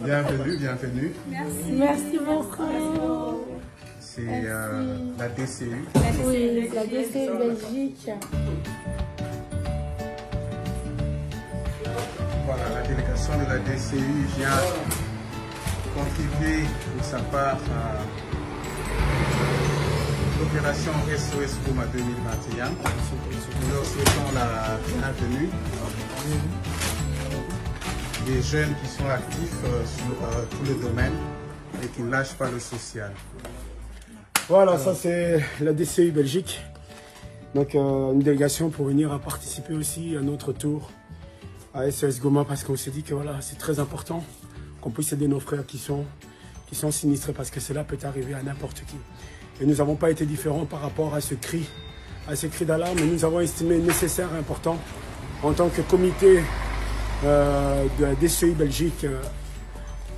Bienvenue, bienvenue. Merci. Merci beaucoup. C'est la DCU. Oui, la DCU Belgique. Voilà, la délégation de la DCU vient contribuer pour sa part à l'opération SOS Goma 2021. Nous leur souhaitons la bienvenue. Des jeunes qui sont actifs sur tous les domaines et qui ne lâchent pas le social. Voilà, ça c'est la DCU Belgique. Donc une délégation pour venir à participer aussi à notre tour à SOS Goma parce qu'on s'est dit que voilà, c'est très important qu'on puisse aider nos frères qui sont sinistrés parce que cela peut arriver à n'importe qui. Et nous n'avons pas été différents par rapport à ce cri d'alarme, mais nous avons estimé nécessaire et important en tant que comité de la DCU Belgique,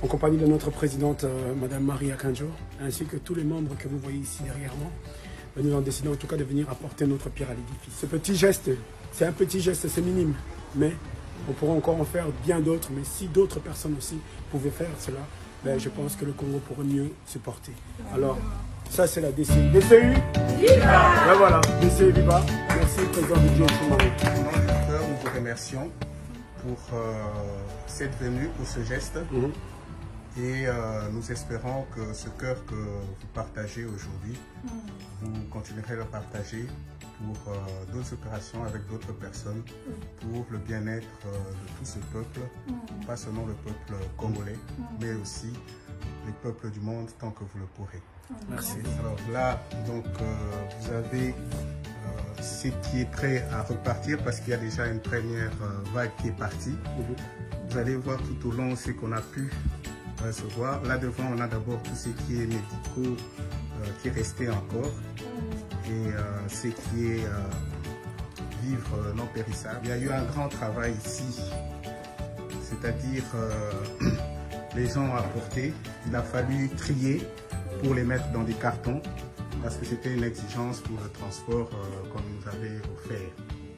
en compagnie de notre présidente, Madame Marie Akanjo, ainsi que tous les membres que vous voyez ici derrière moi. Nous avons décidé en tout cas de venir apporter notre pierre à l'édifice. Ce petit geste, c'est un petit geste, c'est minime, mais on pourra encore en faire bien d'autres. Mais si d'autres personnes aussi pouvaient faire cela, ben, je pense que le Congo pourrait mieux se porter. Alors, ça c'est la DCU. DCU Viva! Ben voilà, DCU Viva. Merci, président Didier Soumaré. Au nom du cœur, nous vous remercions pour cette venue, pour ce geste. Et nous espérons que ce cœur que vous partagez aujourd'hui, vous continuerez à le partager pour d'autres opérations avec d'autres personnes, pour le bien-être de tout ce peuple, pas seulement le peuple congolais, mais aussi les peuples du monde tant que vous le pourrez. Merci. Alors là, donc, vous avez ce qui est prêt à repartir parce qu'il y a déjà une première vague qui est partie. Vous allez voir tout au long ce qu'on a pu recevoir. Là devant, on a d'abord tout ce qui est médicaux qui est resté encore et ce qui est vivres non périssables. Il y a eu un grand travail ici, c'est-à-dire les gens ont apporté. Il a fallu trier pour les mettre dans des cartons parce que c'était une exigence pour le transport qu'on nous avait offert.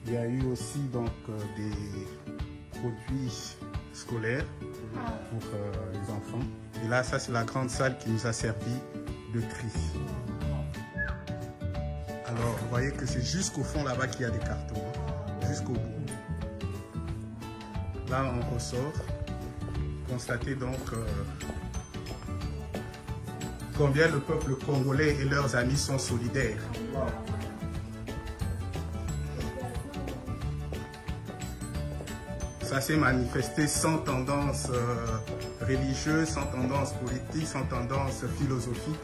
Il y a eu aussi donc des produits scolaires pour les enfants. Et là, ça c'est la grande salle qui nous a servi de tri. Alors, vous voyez que c'est jusqu'au fond là-bas qu'il y a des cartons, jusqu'au bout. Là, on ressort. Constatez donc combien le peuple congolais et leurs amis sont solidaires. Ça s'est manifesté sans tendance religieuse, sans tendance politique, sans tendance philosophique.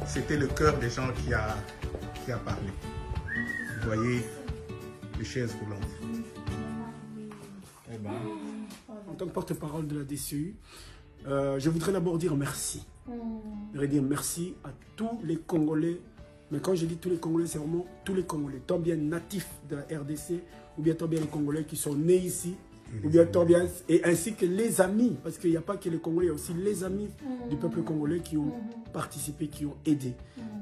C'était le cœur des gens qui a parlé. Vous voyez les chaises roulantes. Eh ben, en tant que porte-parole de la DCU, je voudrais d'abord dire merci. Je voudrais dire merci à tous les Congolais. Mais quand je dis tous les Congolais, c'est vraiment tous les Congolais. Tant bien natifs de la RDC, ou bien tant bien les Congolais qui sont nés ici, ou bien tant bien, et ainsi que les amis, parce qu'il n'y a pas que les Congolais, il y a aussi les amis du peuple congolais qui ont participé, qui ont aidé.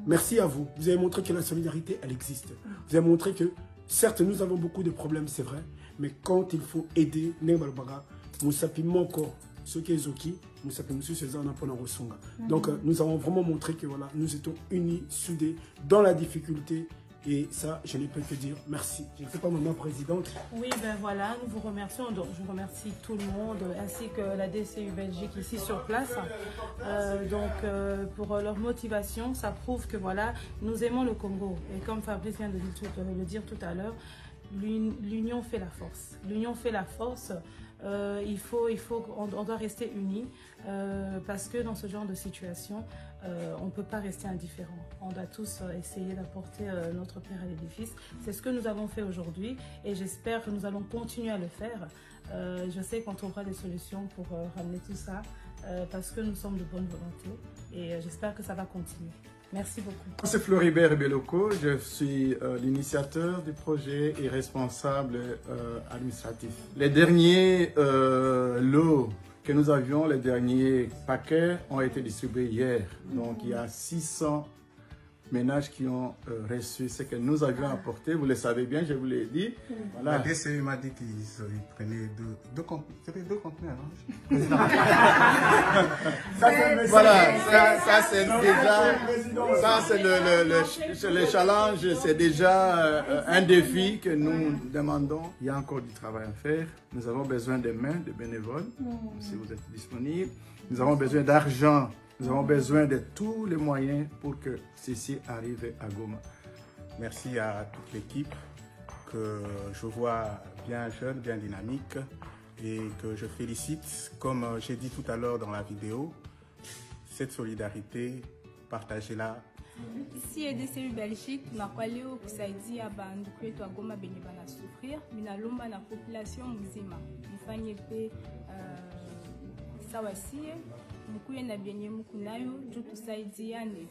Merci à vous. Vous avez montré que la solidarité, elle existe. Vous avez montré que, certes, nous avons beaucoup de problèmes, c'est vrai, mais quand il faut aider, donc nous avons vraiment montré que voilà, nous étions unis, soudés dans la difficulté. Et ça, je ne peux que dire merci. Je ne sais pas, maman présidente. Oui, ben voilà, nous vous remercions. Donc, je remercie tout le monde, ainsi que la DCU Belgique ici sur place. Pour leur motivation, ça prouve que voilà, nous aimons le Congo. Et comme Fabrice vient de le dire tout à l'heure, l'union fait la force. L'union fait la force. On doit rester unis parce que dans ce genre de situation, on ne peut pas rester indifférent. On doit tous essayer d'apporter notre pierre à l'édifice. C'est ce que nous avons fait aujourd'hui et j'espère que nous allons continuer à le faire. Je sais qu'on trouvera des solutions pour ramener tout ça parce que nous sommes de bonne volonté et j'espère que ça va continuer. Merci beaucoup. C'est Floribert Beloko, je suis l'initiateur du projet et responsable administratif. Les derniers lots que nous avions, les derniers paquets ont été distribués hier. Donc il y a 600 ménages qui ont reçu ce que nous avions apporté. Vous le savez bien, je vous l'ai dit. Voilà. La DCE m'a dit qu'ils prenaient deux conteneurs. Voilà, ça c'est déjà, ça c'est le challenge, c'est déjà un défi que nous demandons. Il y a encore du travail à faire. Nous avons besoin de mains, de bénévoles, si vous êtes disponibles. Nous avons besoin d'argent. Nous avons besoin de tous les moyens pour que ceci arrive à Goma. Merci à toute l'équipe que je vois bien jeune, bien dynamique et que je félicite. Comme j'ai dit tout à l'heure dans la vidéo, cette solidarité, partagez-la. Ici DCU Belgique, tunakwaleo kusaidia bandu kwetu wa Goma benye bana souffrir, minalomba na population mzima. Mfanye pe sawasie, mkuye na benye mkunayo, juu tusaidiane.